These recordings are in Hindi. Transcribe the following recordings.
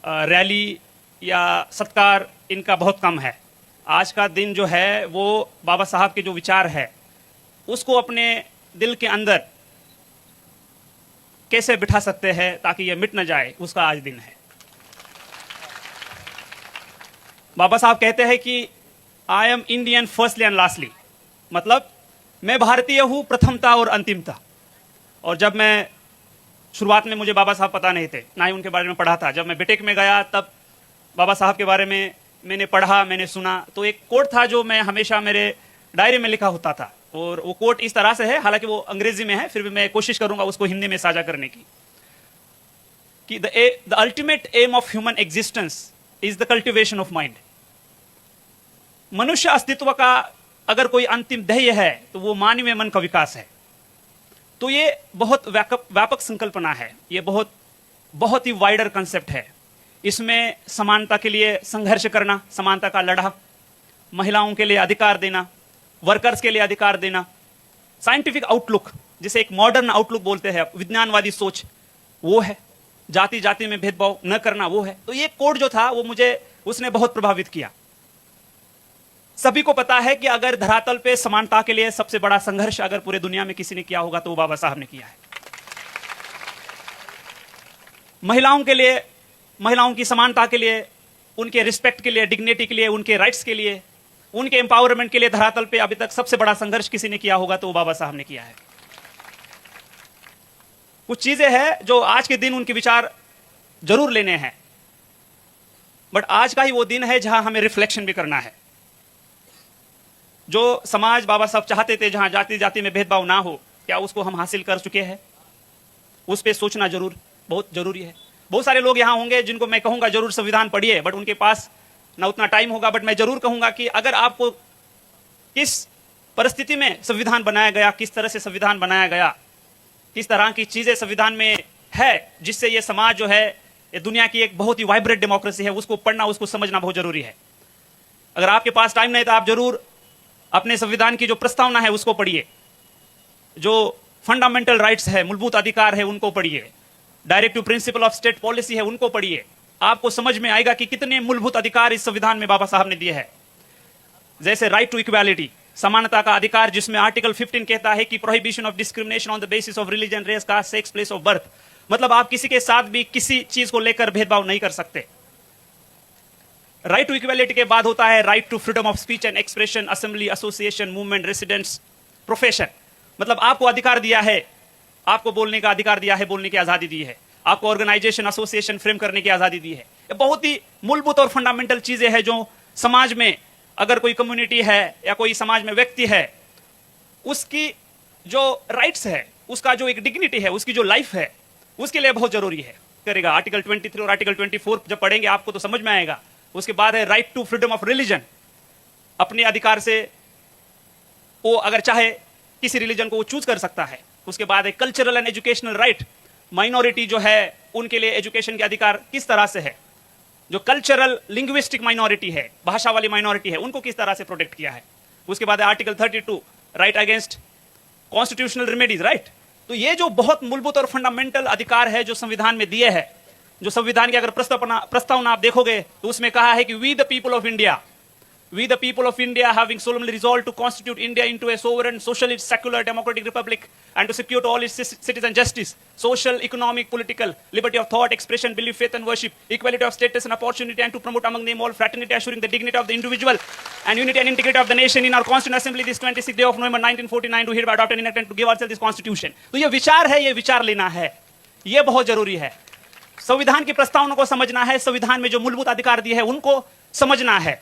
रैली या सत्कार इनका बहुत कम है। आज का दिन जो है वो बाबा साहब के जो विचार है उसको अपने दिल के अंदर कैसे बिठा सकते हैं ताकि ये मिट न जाए, उसका आज दिन है। बाबा साहब कहते हैं कि I am Indian firstly and lastly, मतलब मैं भारतीय हूं प्रथमता और अंतिमता। और जब मैं शुरुआत में, मुझे बाबा साहब पता नहीं थे, ना ही उनके बारे में पढ़ा था। जब मैं बीटेक में गया तब बाबा साहब के बारे में मैंने पढ़ा, मैंने सुना। तो एक कोट था जो मैं हमेशा मेरे डायरी में लिखा होता था, और वो कोट इस तरह से है, हालांकि वो अंग्रेजी में है, फिर भी मैं कोशिश करूंगा उसको हिंदी में साझा करने की, कि the ultimate aim of human existence is the cultivation of mind. मनुष्य अस्तित्व का अगर कोई अंतिम ध्येय है तो वो मानवीय मन का विकास है। तो ये बहुत व्यापक संकल्पना है, ये बहुत ही वाइडर कंसेप्ट है। इसमें समानता के लिए संघर्ष करना, समानता का लड़ा, महिलाओं के लिए अधिकार देना, वर्कर्स के लिए अधिकार देना, साइंटिफिक आउटलुक, जिसे एक मॉडर्न आउटलुक बोलते हैं, विज्ञानवादी सोच, वो है। जाति जाति में भेदभाव न करना, वो है। तो ये कोड जो था वो मुझे, उसने बहुत प्रभावित किया। सभी को पता है कि अगर धरातल पे समानता के लिए सबसे बड़ा संघर्ष अगर पूरे दुनिया में किसी ने किया होगा तो वो बाबा साहब ने किया है। महिलाओं के लिए, महिलाओं की समानता के लिए, उनके रिस्पेक्ट के लिए, डिग्निटी के लिए, उनके राइट्स के लिए, उनके एम्पावरमेंट के लिए धरातल पे अभी तक सबसे बड़ा संघर्ष किसी ने किया होगा तो वो बाबा साहब ने किया है। कुछ चीजें हैं जो आज के दिन उनके विचार जरूर लेने हैं, बट आज का ही वो दिन है जहां हमें रिफ्लेक्शन भी करना है। जो समाज बाबा साहब चाहते थे, जहां जाति जाति में भेदभाव ना हो, क्या उसको हम हासिल कर चुके हैं? उस पर सोचना जरूर बहुत जरूरी है। बहुत सारे लोग यहां होंगे जिनको मैं कहूंगा जरूर संविधान पढ़िए, बट उनके पास ना उतना टाइम होगा। बट मैं जरूर कहूंगा कि अगर आपको किस परिस्थिति में संविधान बनाया गया, किस तरह से संविधान बनाया गया, किस तरह की चीजें संविधान में है जिससे ये समाज जो है, ये दुनिया की एक बहुत ही वाइब्रेंट डेमोक्रेसी है, उसको पढ़ना, उसको समझना बहुत जरूरी है। अगर आपके पास टाइम नहीं तो आप जरूर अपने संविधान की जो प्रस्तावना है उसको पढ़िए, जो फंडामेंटल राइट्स है, मूलभूत अधिकार है, उनको पढ़िए, directive principle of state policy है, उनको पढ़िए। आपको समझ में आएगा कि कितने मूलभूत अधिकार इस संविधान में बाबा साहब ने दिए हैं। जैसे राइट टू इक्वालिटी, समानता का अधिकार, जिसमें आर्टिकल 15 कहता है कि prohibition of discrimination on the basis of religion, race, caste, sex, place of birth, मतलब आप किसी के साथ भी किसी चीज को लेकर भेदभाव नहीं कर सकते। राइट टू इक्वालिटी के बाद होता है right to freedom of speech and expression, assembly, association, movement, residence, profession, मतलब आपको अधिकार दिया है, आपको बोलने का अधिकार दिया है, बोलने की आजादी दी है, आपको ऑर्गेनाइजेशन, एसोसिएशन फ्रेम करने की आजादी दी है। ये बहुत ही मूलभूत और फंडामेंटल चीजें हैं जो समाज में, अगर कोई कम्युनिटी है या कोई समाज में व्यक्ति है, उसकी जो राइट्स है, उसका जो एक डिग्निटी है, उसकी जो लाइफ है, उसके लिए बहुत जरूरी है। करेगा आर्टिकल 23 और आर्टिकल 24 जब पढ़ेंगे आपको तो समझ में आएगा। उसके बाद है right to freedom of religion, अपने अधिकार से वो अगर चाहे किसी रिलीजन को वो चूज कर सकता है। उसके बाद है cultural and educational right, minority जो है उनके लिए एजुकेशन के अधिकार किस तरह से है, जो कल्चरल लिंग्विस्टिक माइनॉरिटी है, भाषा वाली माइनॉरिटी है, उनको किस तरह से प्रोटेक्ट किया है। उसके बाद है article 32 right against constitutional remedies, right. तो ये जो बहुत मूलभूत और फंडामेंटल अधिकार है जो संविधान में दिए हैं, जो संविधान की अगर प्रस्तावना आप देखोगे तो उसमें कहा है कि we the people of India, we the people of India having solemnly resolved to constitute India into a sovereign, socialist, secular, democratic republic and to secure to all its citizens justice, social, economic, political, liberty of thought, expression, belief, faith and worship, equality of status and opportunity, and to promote among them all fraternity, assuring the dignity of the individual and unity and integrity of the nation in our Constituent Assembly this 26th day of November 1949 do hereby adopt and enact and to give ourselves this constitution। तो ये विचार है, ये विचार लेना है, ये बहुत जरूरी है। संविधान की प्रस्तावना को समझना है, संविधान में जो मूलभूत अधिकार दिए हैं उनको समझना है,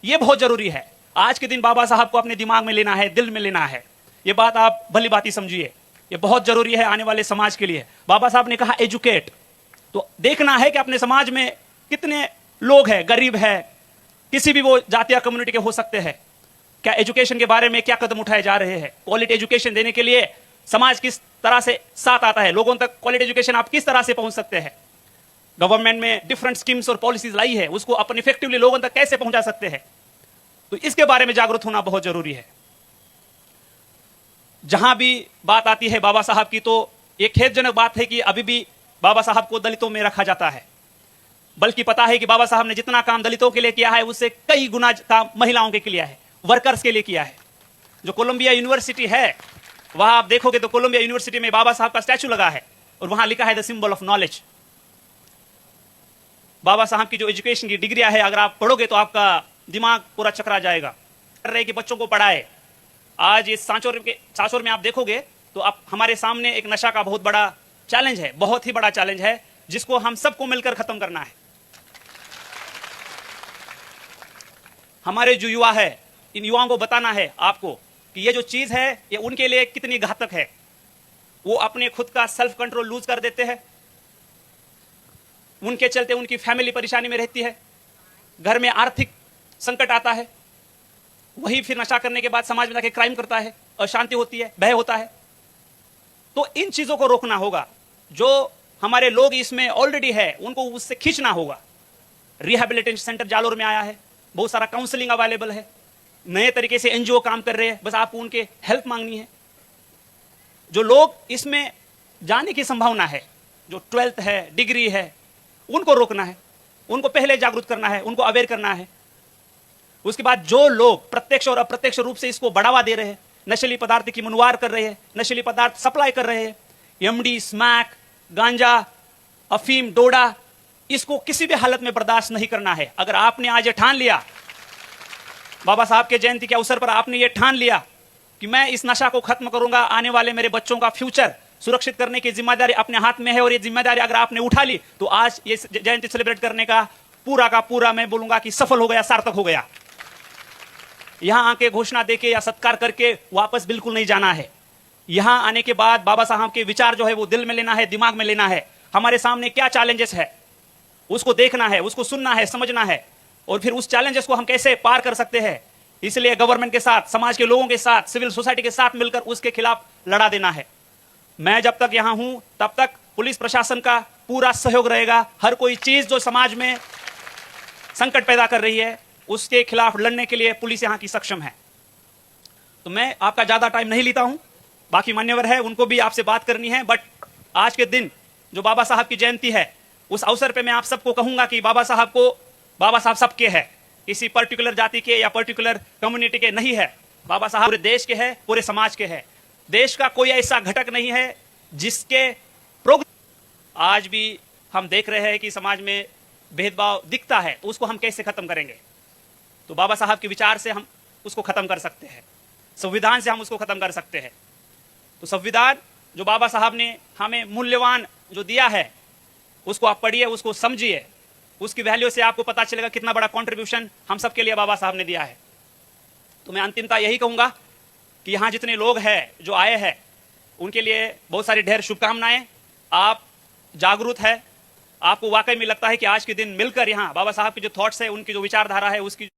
ये बहुत जरूरी है। आज के दिन बाबा साहब को अपने दिमाग में लेना है, दिल में लेना है। ये बात आप भली बात ही समझिए, ये बहुत जरूरी है आने वाले समाज के लिए। बाबा साहब ने कहा एजुकेट, तो देखना है कि अपने समाज में कितने लोग हैं, गरीब है, किसी भी वो जाति या कम्युनिटी के हो सकते हैं, क्या एजुकेशन के बारे में क्या कदम उठाए जा रहे हैं। क्वालिटी एजुकेशन देने के लिए समाज किस तरह से साथ आता है, लोगों तक क्वालिटी एजुकेशन आप किस तरह से पहुंच सकते हैं। गवर्नमेंट में डिफरेंट स्कीम्स और पॉलिसीज लाई है, उसको अपन इफेक्टिवली लोगों तक कैसे पहुंचा सकते हैं, तो इसके बारे में जागरूक होना बहुत जरूरी है। जहां भी बात आती है बाबा साहब की, तो एक खेदजनक बात है कि अभी भी बाबा साहब को दलितों में रखा जाता है। बल्कि पता है कि बाबा साहब ने जितना काम दलितों के लिए किया है उससे कई गुना काम महिलाओं के लिए है, वर्कर्स के लिए किया है। जो कोलंबिया यूनिवर्सिटी है वहां आप देखोगे तो कोलंबिया यूनिवर्सिटी में बाबा साहब का स्टैचू लगा है और वहां लिखा है द सिंबल ऑफ नॉलेज। बाबा साहब की जो एजुकेशन की डिग्रियां है अगर आप पढ़ोगे तो आपका दिमाग पूरा चकरा जाएगा। कर रहे कि बच्चों को पढ़ाए। आज इस सांचौर में आप देखोगे तो आप हमारे सामने एक नशा का बहुत बड़ा चैलेंज है, बहुत ही बड़ा चैलेंज है, जिसको हम सबको मिलकर खत्म करना है। हमारे जो युवा है, इन युवाओं को बताना है आपको कि ये जो चीज है ये उनके लिए कितनी घातक है। वो अपने खुद का सेल्फ कंट्रोल लूज कर देते हैं, उनके चलते उनकी फैमिली परेशानी में रहती है, घर में आर्थिक संकट आता है, वही फिर नशा करने के बाद समाज में जाके क्राइम करता है, अशांति होती है, भय होता है। तो इन चीजों को रोकना होगा। जो हमारे लोग इसमें ऑलरेडी है उनको उससे खींचना होगा। रिहैबिलिटेशन सेंटर जालोर में आया है, बहुत सारा काउंसलिंग अवेलेबल है, नए तरीके से एनजीओ काम कर रहे हैं, बस आपको उनके हेल्प मांगनी है। जो लोग इसमें जाने की संभावना है, जो 12th है, डिग्री है, उनको रोकना है, उनको पहले जागरूक करना है, उनको अवेयर करना है। उसके बाद जो लोग प्रत्यक्ष और अप्रत्यक्ष रूप से इसको बढ़ावा दे रहे हैं, नशीली पदार्थ की मुनवार कर रहे हैं, नशीली पदार्थ सप्लाई कर रहे हैं, एमडी, स्मैक, गांजा, अफीम, डोडा, इसको किसी भी हालत में बर्दाश्त नहीं करना है। अगर आपने आज ये ठान लिया, बाबा साहब के जयंती के अवसर पर आपने ये ठान लिया कि मैं इस नशा को खत्म करूंगा, आने वाले मेरे बच्चों का फ्यूचर सुरक्षित करने की जिम्मेदारी अपने हाथ में है, और ये जिम्मेदारी अगर आपने उठा ली तो आज ये जयंती सेलिब्रेट करने का पूरा मैं बोलूंगा कि सफल हो गया, सार्थक हो गया। यहां आके घोषणा देके या सत्कार करके वापस बिल्कुल नहीं जाना है। यहां आने के बाद बाबा साहब के विचार जो है वो दिल में लेना है, दिमाग में लेना है। हमारे सामने क्या चैलेंजेस है उसको देखना है, उसको सुनना है, समझना है, और फिर उस चैलेंजेस को हम कैसे पार कर सकते हैं। इसलिए गवर्नमेंट के साथ, समाज के लोगों के साथ, सिविल सोसाइटी के साथ मिलकर उसके खिलाफ लड़ा देना है। मैं जब तक यहां हूं तब तक पुलिस प्रशासन का पूरा सहयोग रहेगा। हर कोई चीज जो समाज में संकट पैदा कर रही है उसके खिलाफ लड़ने के लिए पुलिस यहां की सक्षम है। तो मैं आपका ज्यादा टाइम नहीं लेता हूं, बाकी मान्यवर है उनको भी आपसे बात करनी है। बट आज के दिन जो बाबा साहब की जयंती है उस अवसर पे मैं आप सबको कहूंगा कि बाबा साहब सबके है, किसी पर्टिकुलर जाति के या पर्टिकुलर कम्युनिटी के नहीं है। बाबा साहब पूरे देश के है, पूरे समाज के है। देश का कोई ऐसा घटक नहीं है जिसके आज भी हम देख रहे हैं कि समाज में भेदभाव दिखता है, तो उसको हम कैसे खत्म करेंगे। तो बाबा साहब के विचार से हम उसको खत्म कर सकते हैं, संविधान से हम उसको खत्म कर सकते हैं। तो संविधान जो बाबा साहब ने हमें मूल्यवान जो दिया है उसको आप पढ़िए, उसको समझिए, उसकी वैल्यू से आपको पता चलेगा कितना बड़ा कंट्रीब्यूशन हम सबके लिए बाबा साहब ने दिया है। तो मैं अंतिमता यही कहूंगा कि यहां जितने लोग हैं जो आए हैं उनके लिए बहुत सारी ढेर शुभकामनाएं। आप जागरूक है, आपको वाकई में लगता है कि आज के दिन मिलकर यहाँ बाबा साहब के जो थॉट्स है, उनकी जो विचारधारा है, उसकी